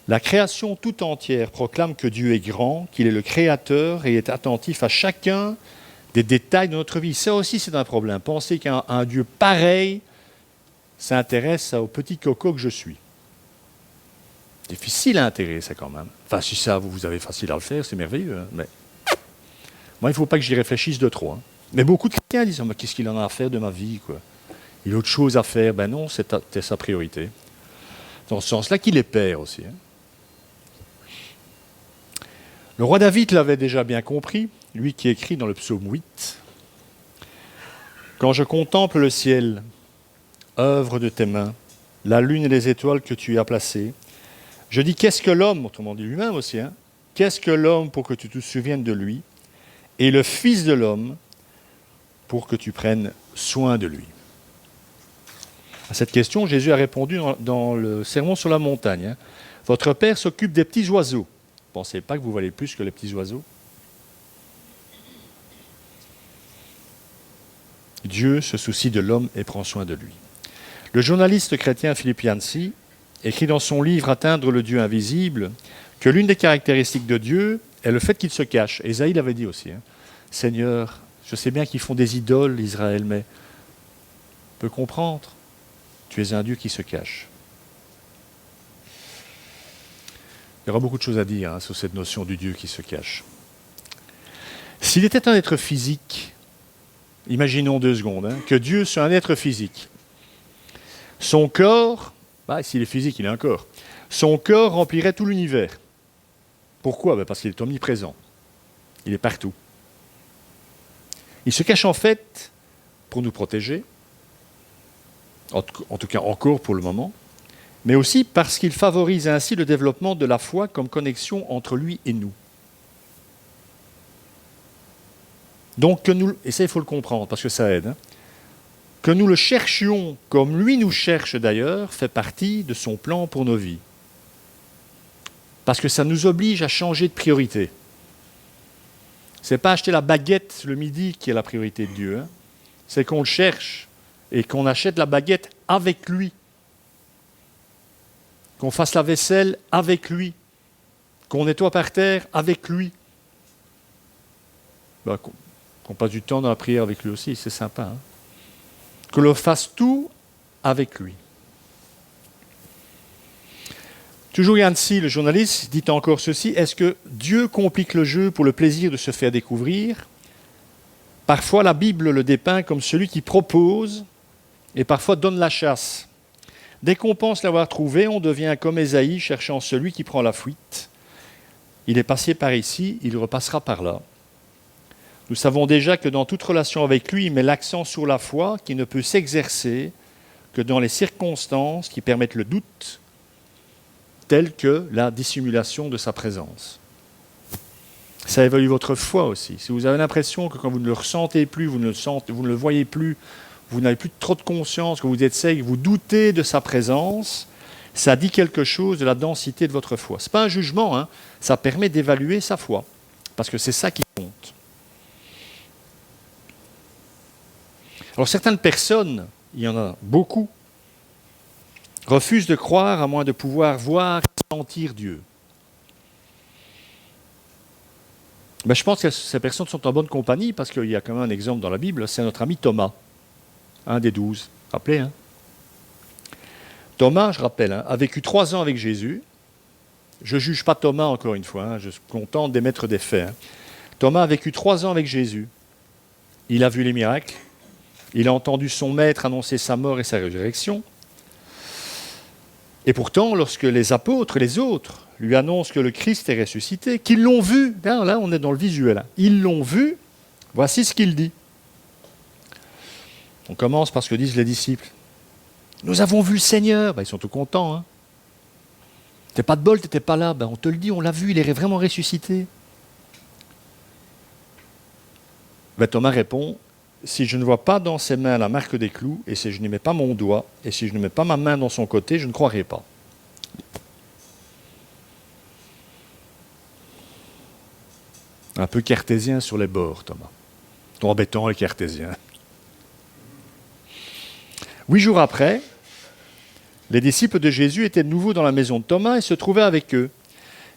la création tout entière proclame que Dieu est grand, qu'il est le créateur et est attentif à chacun des détails de notre vie. Ça aussi, c'est un problème. Penser qu'un Dieu pareil s'intéresse au petit coco que je suis. Difficile à intéresser quand même. Enfin, si ça, vous avez facile à le faire, c'est merveilleux. Hein, mais moi, il ne faut pas que j'y réfléchisse de trop. Hein. Mais beaucoup de chrétiens disent « Qu'est-ce qu'il en a à faire de ma vie quoi ? Il a autre chose à faire. » Ben non, c'est sa priorité. Dans ce sens-là qu'il est père aussi. Hein. Le roi David l'avait déjà bien compris, lui qui écrit dans le psaume 8. « Quand je contemple le ciel, œuvre de tes mains, la lune et les étoiles que tu y as placées, je dis, qu'est-ce que l'homme, autrement dit lui-même aussi, qu'est-ce que l'homme pour que tu te souviennes de lui, et le Fils de l'homme pour que tu prennes soin de lui. » À cette question, Jésus a répondu dans le Sermon sur la montagne. Votre Père s'occupe des petits oiseaux. Ne pensez pas que vous valez plus que les petits oiseaux. Dieu se soucie de l'homme et prend soin de lui. Le journaliste chrétien Philippe Yancey écrit dans son livre « Atteindre le Dieu invisible » que l'une des caractéristiques de Dieu est le fait qu'il se cache. Ésaïe l'avait dit aussi. Seigneur, je sais bien qu'ils font des idoles, Israël, mais on peut comprendre. Tu es un Dieu qui se cache. Il y aura beaucoup de choses à dire sur cette notion du Dieu qui se cache. S'il était un être physique, imaginons 2 secondes, que Dieu soit un être physique. Son corps, s'il est physique, il a un corps. Son corps remplirait tout l'univers. Pourquoi ? Parce qu'il est omniprésent. Il est partout. Il se cache en fait pour nous protéger, en tout cas encore pour le moment, mais aussi parce qu'il favorise ainsi le développement de la foi comme connexion entre lui et nous. Donc, et ça il faut le comprendre parce que ça aide, que nous le cherchions comme lui nous cherche d'ailleurs, fait partie de son plan pour nos vies. Parce que ça nous oblige à changer de priorité. Ce n'est pas acheter la baguette le midi qui est la priorité de Dieu, c'est qu'on le cherche et qu'on achète la baguette avec lui. Qu'on fasse la vaisselle avec lui, qu'on nettoie par terre avec lui. Qu'on passe du temps dans la prière avec lui aussi, c'est sympa. Que l'on fasse tout avec lui. Toujours Yancey, le journaliste, dit encore ceci, est-ce que Dieu complique le jeu pour le plaisir de se faire découvrir ? Parfois la Bible le dépeint comme celui qui propose et parfois donne la chasse. Dès qu'on pense l'avoir trouvé, on devient comme Ésaïe cherchant celui qui prend la fuite. Il est passé par ici, il repassera par là. Nous savons déjà que dans toute relation avec lui, il met l'accent sur la foi qui ne peut s'exercer que dans les circonstances qui permettent le doute, telles que la dissimulation de sa présence. Ça évalue votre foi aussi. Si vous avez l'impression que quand vous ne le ressentez plus, vous ne le voyez plus, vous n'avez plus trop de conscience, que vous êtes sec, vous doutez de sa présence, ça dit quelque chose de la densité de votre foi. Ce n'est pas un jugement, ça permet d'évaluer sa foi, parce que c'est ça qui compte. Alors certaines personnes, il y en a beaucoup, refusent de croire à moins de pouvoir voir et sentir Dieu. Je pense que ces personnes sont en bonne compagnie, parce qu'il y a quand même un exemple dans la Bible, c'est notre ami Thomas. Un des 12, rappelez. Thomas, je rappelle, a vécu 3 ans avec Jésus. Je ne juge pas Thomas, encore une fois, je suis content d'émettre des faits. Thomas a vécu 3 ans avec Jésus. Il a vu les miracles. Il a entendu son maître annoncer sa mort et sa résurrection. Et pourtant, lorsque les apôtres, les autres, lui annoncent que le Christ est ressuscité, qu'ils l'ont vu, là on est dans le visuel, ils l'ont vu, voici ce qu'il dit. On commence par ce que disent les disciples. Nous avons vu le Seigneur. Ils sont tout contents. T'es pas de bol, t'étais pas là. On te le dit, on l'a vu, il est vraiment ressuscité. Thomas répond, si je ne vois pas dans ses mains la marque des clous, et si je ne mets pas mon doigt, et si je ne mets pas ma main dans son côté, je ne croirai pas. Un peu cartésien sur les bords, Thomas. Ton embêtant, les cartésiens. 8 jours après, les disciples de Jésus étaient de nouveau dans la maison de Thomas et se trouvaient avec eux.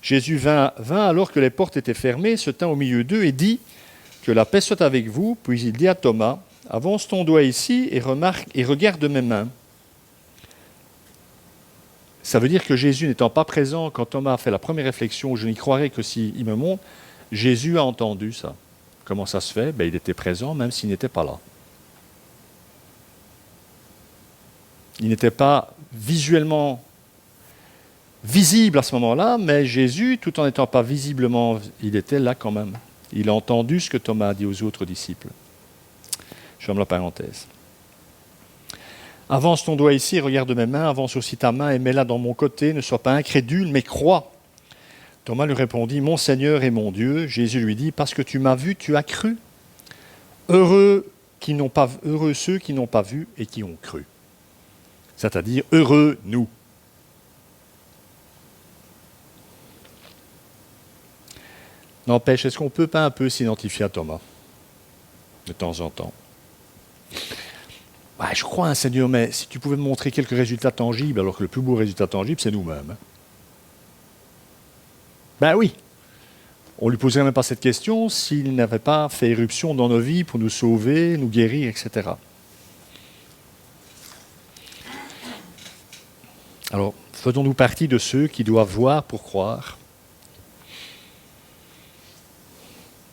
Jésus vint alors que les portes étaient fermées, se tint au milieu d'eux et dit « Que la paix soit avec vous ». Puis il dit à Thomas « Avance ton doigt ici et regarde mes mains ». Ça veut dire que Jésus n'étant pas présent quand Thomas a fait la première réflexion « Je n'y croirai que s'il me montre », Jésus a entendu ça. Comment ça se fait ? Il était présent même s'il n'était pas là. Il n'était pas visuellement visible à ce moment-là, mais Jésus, tout en n'étant pas visiblement, il était là quand même. Il a entendu ce que Thomas a dit aux autres disciples. Je ferme la parenthèse. Avance ton doigt ici, regarde mes mains, avance aussi ta main et mets-la dans mon côté, ne sois pas incrédule, mais crois. Thomas lui répondit, mon Seigneur et mon Dieu. Jésus lui dit, parce que tu m'as vu, tu as cru. Heureux ceux qui n'ont pas vu et qui ont cru. C'est-à-dire, heureux nous. N'empêche, est-ce qu'on ne peut pas un peu s'identifier à Thomas de temps en temps ? bah, je crois, hein, Seigneur, mais si tu pouvais me montrer quelques résultats tangibles, alors que le plus beau résultat tangible, c'est nous-mêmes. Hein. Ben oui. On ne lui poserait même pas cette question s'il n'avait pas fait éruption dans nos vies pour nous sauver, nous guérir, etc. Alors, faisons-nous partie de ceux qui doivent voir pour croire.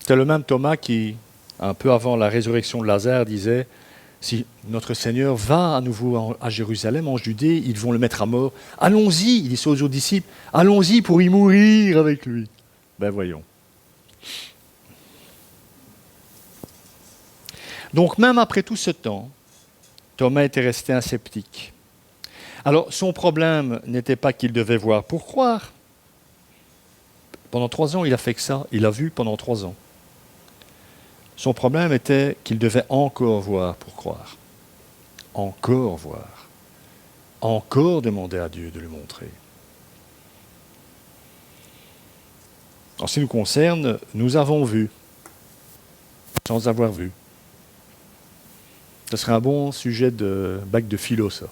C'est le même Thomas qui, un peu avant la résurrection de Lazare, disait « Si notre Seigneur va à nouveau à Jérusalem, en Judée, ils vont le mettre à mort. Allons-y, il dit ça aux disciples, allons-y pour y mourir avec lui. » Ben voyons. Donc même après tout ce temps, Thomas était resté un sceptique. Alors son problème n'était pas qu'il devait voir pour croire. Pendant 3 ans, il a fait que ça, il a vu pendant 3 ans. Son problème était qu'il devait encore voir pour croire. Encore voir. Encore demander à Dieu de lui montrer. En ce qui nous concerne, nous avons vu, sans avoir vu. Ce serait un bon sujet de bac de philo, ça.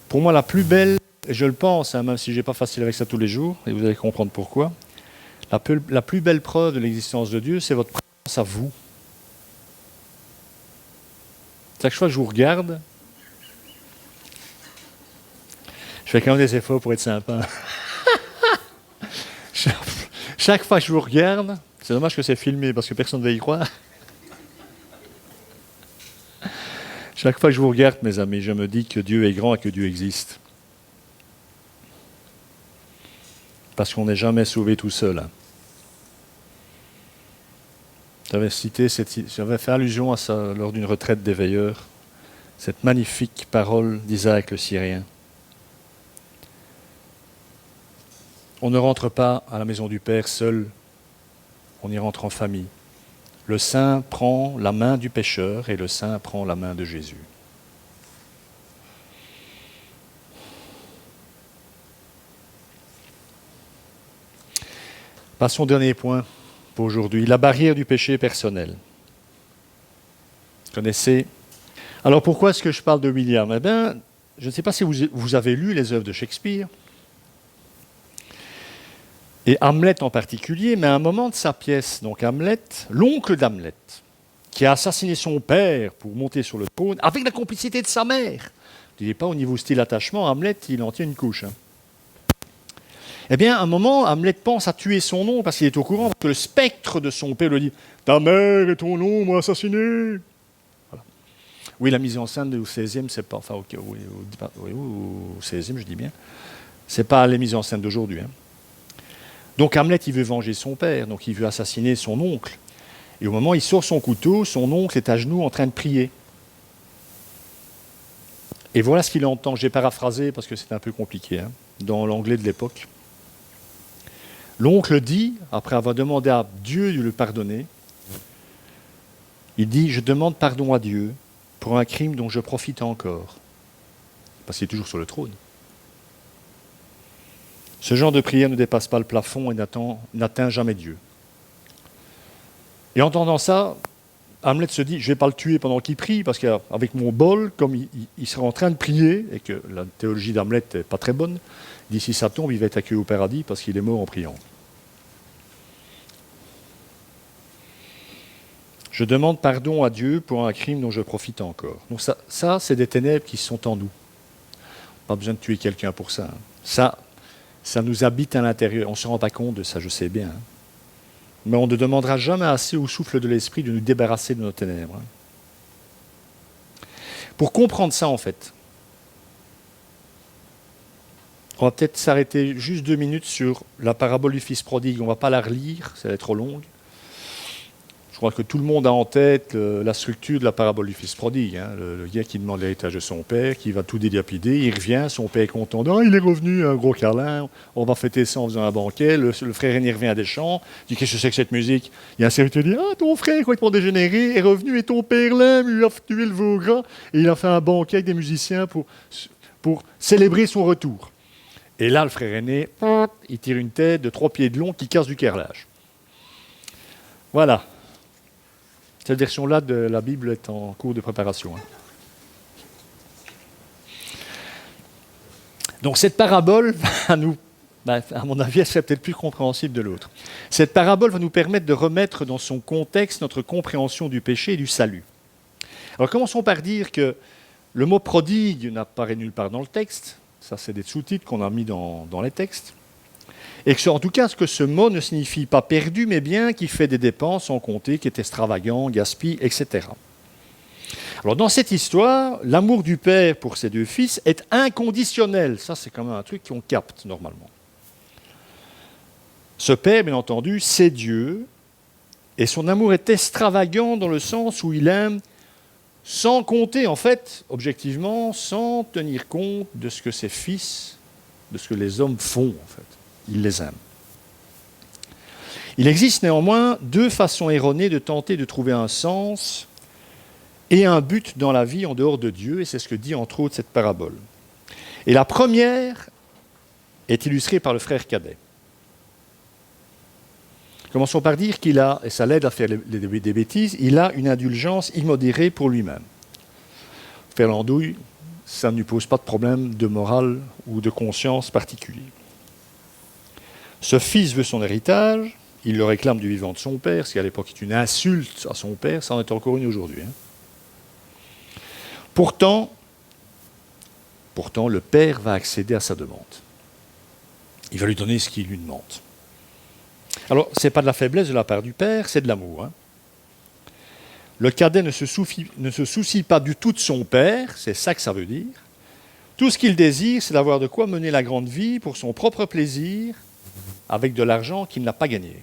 Pour moi, la plus belle, et je le pense, hein, même si je n'ai pas facile avec ça tous les jours, et vous allez comprendre pourquoi, la plus belle preuve de l'existence de Dieu, c'est votre présence à vous. Chaque fois que je vous regarde, je fais quand même des efforts pour être sympa. Chaque fois que je vous regarde, c'est dommage que c'est filmé parce que personne ne va y croire. Chaque fois que je vous regarde, mes amis, je me dis que Dieu est grand et que Dieu existe. Parce qu'on n'est jamais sauvé tout seul. Hein. J'avais fait allusion à ça lors d'une retraite des veilleurs, cette magnifique parole d'Isaac le Syrien. On ne rentre pas à la maison du Père seul, on y rentre en famille. Le saint prend la main du pécheur et le saint prend la main de Jésus. Passons au dernier point pour aujourd'hui, la barrière du péché personnel. Vous connaissez? Alors pourquoi est-ce que je parle de William? Eh bien, je ne sais pas si vous avez lu les œuvres de Shakespeare, et Hamlet en particulier, mais à un moment de sa pièce, donc Hamlet, l'oncle d'Hamlet, qui a assassiné son père pour monter sur le trône, avec la complicité de sa mère. Je ne dis pas au niveau style attachement, Hamlet, il en tient une couche. Hein. Eh bien, à un moment, Hamlet pense à tuer son oncle parce qu'il est au courant, parce que le spectre de son père lui dit « Ta mère et ton oncle m'ont assassiné !» Voilà. Oui, la mise en scène au 16e, c'est pas... Enfin, okay, oui, au 16e, je dis bien. C'est pas les mises en scène d'aujourd'hui. Hein. Donc Hamlet, il veut venger son père, donc il veut assassiner son oncle. Et au moment où il sort son couteau, son oncle est à genoux en train de prier. Et voilà ce qu'il entend. J'ai paraphrasé parce que c'est un peu compliqué, hein, dans l'anglais de l'époque. L'oncle dit, après avoir demandé à Dieu de le pardonner, il dit « Je demande pardon à Dieu pour un crime dont je profite encore. » Parce qu'il est toujours sur le trône. Ce genre de prière ne dépasse pas le plafond et n'atteint jamais Dieu. Et en entendant ça, Hamlet se dit, je ne vais pas le tuer pendant qu'il prie, parce qu'avec mon bol, comme il sera en train de prier, et que la théologie d'Hamlet n'est pas très bonne, d'ici sa tombe, il va être accueilli au paradis parce qu'il est mort en priant. Je demande pardon à Dieu pour un crime dont je profite encore. Donc ça c'est des ténèbres qui sont en nous. Pas besoin de tuer quelqu'un pour ça. Hein. Ça nous habite à l'intérieur. On ne se rend pas compte de ça, je sais bien. Hein. Mais on ne demandera jamais assez au souffle de l'esprit de nous débarrasser de nos ténèbres. Hein. Pour comprendre ça, en fait, on va peut-être s'arrêter juste 2 minutes sur la parabole du fils prodigue. On ne va pas la relire, ça va être trop longue. Je crois que tout le monde a en tête la structure de la parabole du fils prodigue. Hein. Le gars qui demande l'héritage de son père, qui va tout dilapider, il revient, son père est content. Oh, il est revenu, un gros câlin, on va fêter ça en faisant un banquet. Le frère aîné revient des champs, il dit qu'est-ce que c'est que cette musique? Il y a un serviteur qui dit ah, ton frère, complètement dégénéré, est revenu et ton père l'aime, il lui a tué le veau gras et il a fait un banquet avec des musiciens pour célébrer son retour. Et là, le frère aîné, il tire une tête de 3 pieds de long qui casse du carrelage. Voilà. Cette version-là de la Bible est en cours de préparation. Donc cette parabole va nous, à mon avis, elle serait peut-être plus compréhensible de l'autre. Cette parabole va nous permettre de remettre dans son contexte notre compréhension du péché et du salut. Alors commençons par dire que le mot prodigue n'apparaît nulle part dans le texte. Ça, c'est des sous-titres qu'on a mis dans les textes. Et que, en tout cas, que ce mot ne signifie pas perdu, mais bien qui fait des dépenses sans compter, qui est extravagant, gaspille, etc. Alors, dans cette histoire, l'amour du père pour ses deux fils est inconditionnel. Ça, c'est quand même un truc qu'on capte normalement. Ce père, bien entendu, c'est Dieu, et son amour est extravagant dans le sens où il aime sans compter, en fait, objectivement, sans tenir compte de ce que ses fils, de ce que les hommes font, en fait. Il les aime. Il existe néanmoins deux façons erronées de tenter de trouver un sens et un but dans la vie en dehors de Dieu, et c'est ce que dit entre autres cette parabole. Et la première est illustrée par le frère cadet. Commençons par dire qu'il a, et ça l'aide à faire des bêtises, il a une indulgence immodérée pour lui-même. Faire l'andouille, ça ne lui pose pas de problème de morale ou de conscience particulier. Ce fils veut son héritage, il le réclame du vivant de son père, ce qui à l'époque est une insulte à son père, ça en est encore une aujourd'hui. Pourtant, le père va accéder à sa demande. Il va lui donner ce qu'il lui demande. Alors, ce n'est pas de la faiblesse de la part du père, c'est de l'amour. Le cadet ne se soucie pas du tout de son père, c'est ça que ça veut dire. Tout ce qu'il désire, c'est d'avoir de quoi mener la grande vie pour son propre plaisir, avec de l'argent qu'il n'a pas gagné.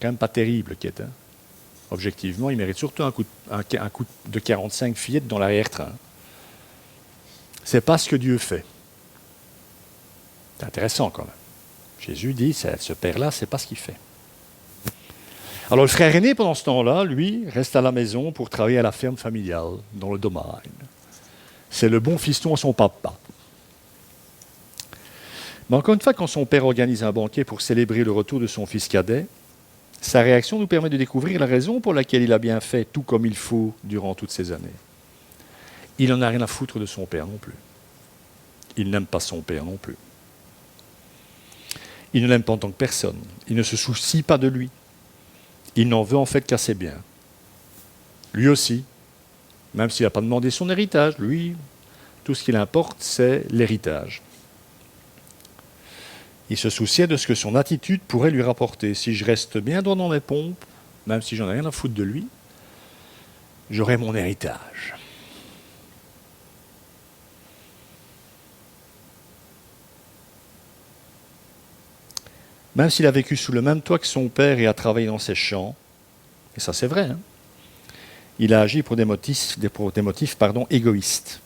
Quand même pas terrible, Kate. Objectivement, il mérite surtout un coup de 45 fillettes dans l'arrière-train. C'est pas ce que Dieu fait. C'est intéressant quand même. Jésus dit, ce père-là, c'est pas ce qu'il fait. Alors le frère aîné, pendant ce temps-là, lui, reste à la maison pour travailler à la ferme familiale, dans le domaine. C'est le bon fiston à son papa. Mais encore une fois, quand son père organise un banquet pour célébrer le retour de son fils cadet, sa réaction nous permet de découvrir la raison pour laquelle il a bien fait tout comme il faut durant toutes ces années. Il n'en a rien à foutre de son père non plus. Il n'aime pas son père non plus. Il ne l'aime pas en tant que personne. Il ne se soucie pas de lui. Il n'en veut en fait qu'à ses biens. Lui aussi, même s'il n'a pas demandé son héritage, lui, tout ce qui l'importe, c'est l'héritage. Il se souciait de ce que son attitude pourrait lui rapporter. Si je reste bien droit dans mes pompes, même si j'en ai rien à foutre de lui, j'aurai mon héritage. Même s'il a vécu sous le même toit que son père et a travaillé dans ses champs, et ça c'est vrai, il a agi pour des motifs égoïstes.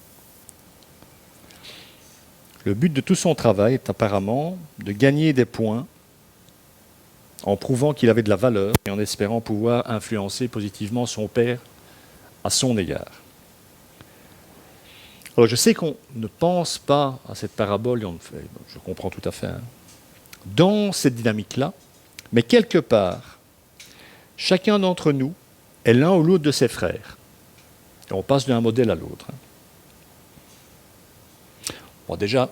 Le but de tout son travail est apparemment de gagner des points en prouvant qu'il avait de la valeur et en espérant pouvoir influencer positivement son père à son égard. Alors je sais qu'on ne pense pas à cette parabole, je comprends tout à fait, dans cette dynamique-là, mais quelque part, chacun d'entre nous est l'un ou l'autre de ses frères. Et on passe d'un modèle à l'autre. Bon, déjà,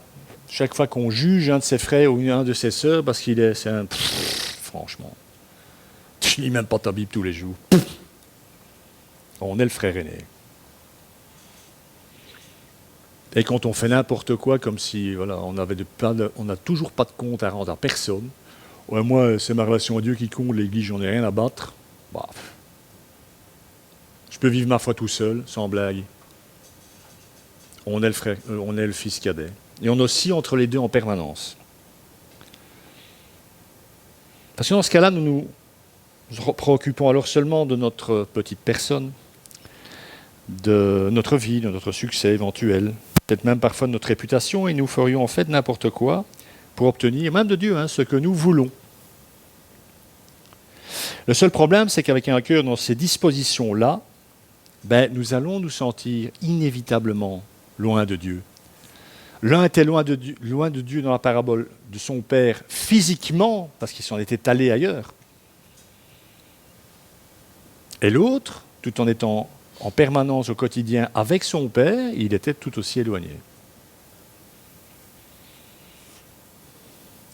chaque fois qu'on juge un de ses frères ou un de ses sœurs, parce qu'il est... franchement, tu lis même pas ta Bible tous les jours. On est le frère aîné. Et quand on fait n'importe quoi, comme si on n'a toujours pas de compte à rendre à personne, ouais, moi, c'est ma relation à Dieu qui compte, l'Église, j'en ai rien à battre. Bah, je peux vivre ma foi tout seul, sans blague. On est le fils cadet. Et on oscille entre les deux en permanence. Parce que dans ce cas-là, nous nous préoccupons alors seulement de notre petite personne, de notre vie, de notre succès éventuel, peut-être même parfois de notre réputation, et nous ferions en fait n'importe quoi pour obtenir, même de Dieu, ce que nous voulons. Le seul problème, c'est qu'avec un cœur dans ces dispositions-là, nous allons nous sentir inévitablement loin de Dieu. L'un était loin de Dieu dans la parabole de son père physiquement, parce qu'il s'en était allé ailleurs. Et l'autre, tout en étant en permanence au quotidien avec son Père, il était tout aussi éloigné.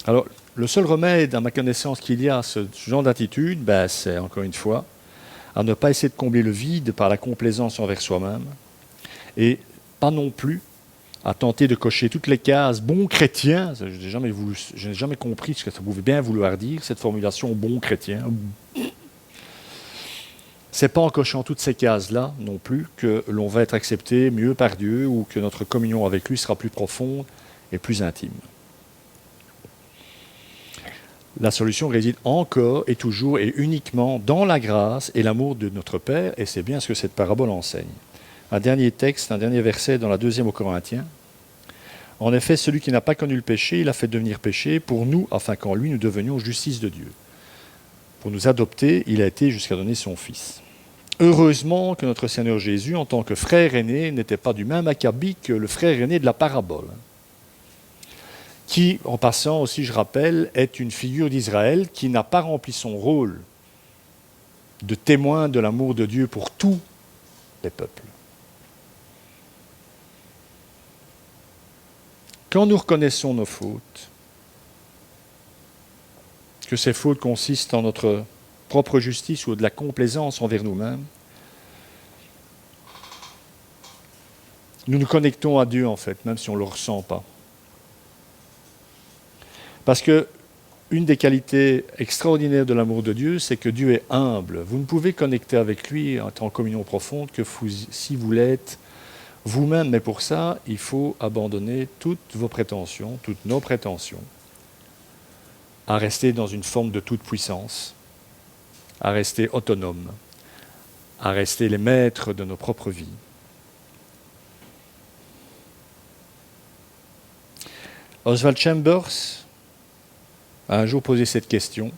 Alors, le seul remède, à ma connaissance, qu'il y a à ce genre d'attitude, c'est, encore une fois, à ne pas essayer de combler le vide par la complaisance envers soi-même, et pas non plus à tenter de cocher toutes les cases bon chrétien. Je n'ai jamais compris ce que ça pouvait bien vouloir dire, cette formulation bon chrétien. C'est pas en cochant toutes ces cases-là non plus que l'on va être accepté mieux par Dieu ou que notre communion avec lui sera plus profonde et plus intime. La solution réside encore et toujours et uniquement dans la grâce et l'amour de notre Père, et c'est bien ce que cette parabole enseigne. Un dernier texte, un dernier verset dans la 2e aux Corinthiens. En effet, celui qui n'a pas connu le péché, il a fait devenir péché pour nous, afin qu'en lui nous devenions justice de Dieu. Pour nous adopter, il a été jusqu'à donner son Fils. Heureusement que notre Seigneur Jésus, en tant que frère aîné, n'était pas du même acabit que le frère aîné de la parabole, qui, en passant aussi, je rappelle, est une figure d'Israël qui n'a pas rempli son rôle de témoin de l'amour de Dieu pour tous les peuples. Quand nous reconnaissons nos fautes, que ces fautes consistent en notre propre justice ou de la complaisance envers nous-mêmes, nous nous connectons à Dieu, en fait, même si on ne le ressent pas. Parce que une des qualités extraordinaires de l'amour de Dieu, c'est que Dieu est humble. Vous ne pouvez connecter avec lui en communion profonde que si vous l'êtes vous-même. Mais pour ça, il faut abandonner toutes vos prétentions, toutes nos prétentions, à rester dans une forme de toute puissance, à rester autonome, à rester les maîtres de nos propres vies. Oswald Chambers a un jour posé cette question.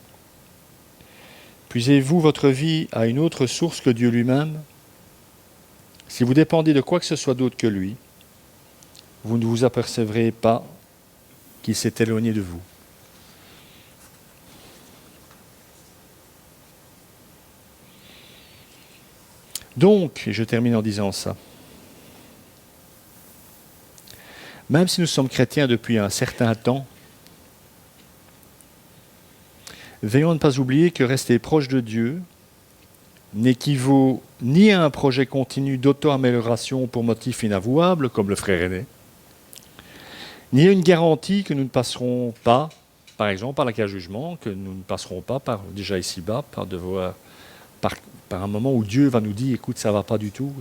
Puisez-vous votre vie à une autre source que Dieu lui-même? Si vous dépendez de quoi que ce soit d'autre que lui, vous ne vous apercevrez pas qu'il s'est éloigné de vous. Donc, et je termine en disant ça, même si nous sommes chrétiens depuis un certain temps, veillons à ne pas oublier que rester proche de Dieu n'équivaut ni à un projet continu d'auto-amélioration pour motif inavouable, comme le frère aîné, ni à une garantie que nous ne passerons pas, par exemple, par la cage jugement, que nous ne passerons pas par, déjà ici-bas, par un moment où Dieu va nous dire « écoute, ça ne va pas du tout ».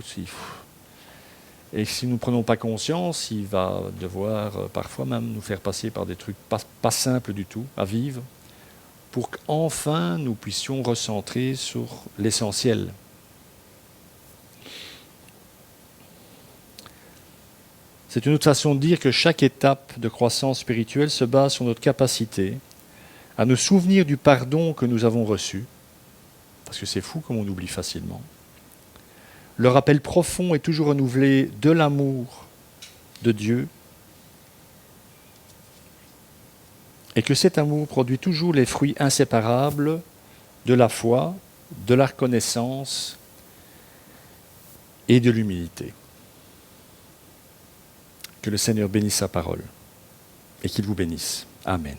Et si nous ne prenons pas conscience, il va devoir parfois même nous faire passer par des trucs pas simples du tout à vivre, pour qu'enfin nous puissions recentrer sur l'essentiel. C'est une autre façon de dire que chaque étape de croissance spirituelle se base sur notre capacité à nous souvenir du pardon que nous avons reçu, parce que c'est fou comme on oublie facilement. Le rappel profond et toujours renouvelé de l'amour de Dieu, et que cet amour produit toujours les fruits inséparables de la foi, de la reconnaissance et de l'humilité. Que le Seigneur bénisse sa parole et qu'il vous bénisse. Amen.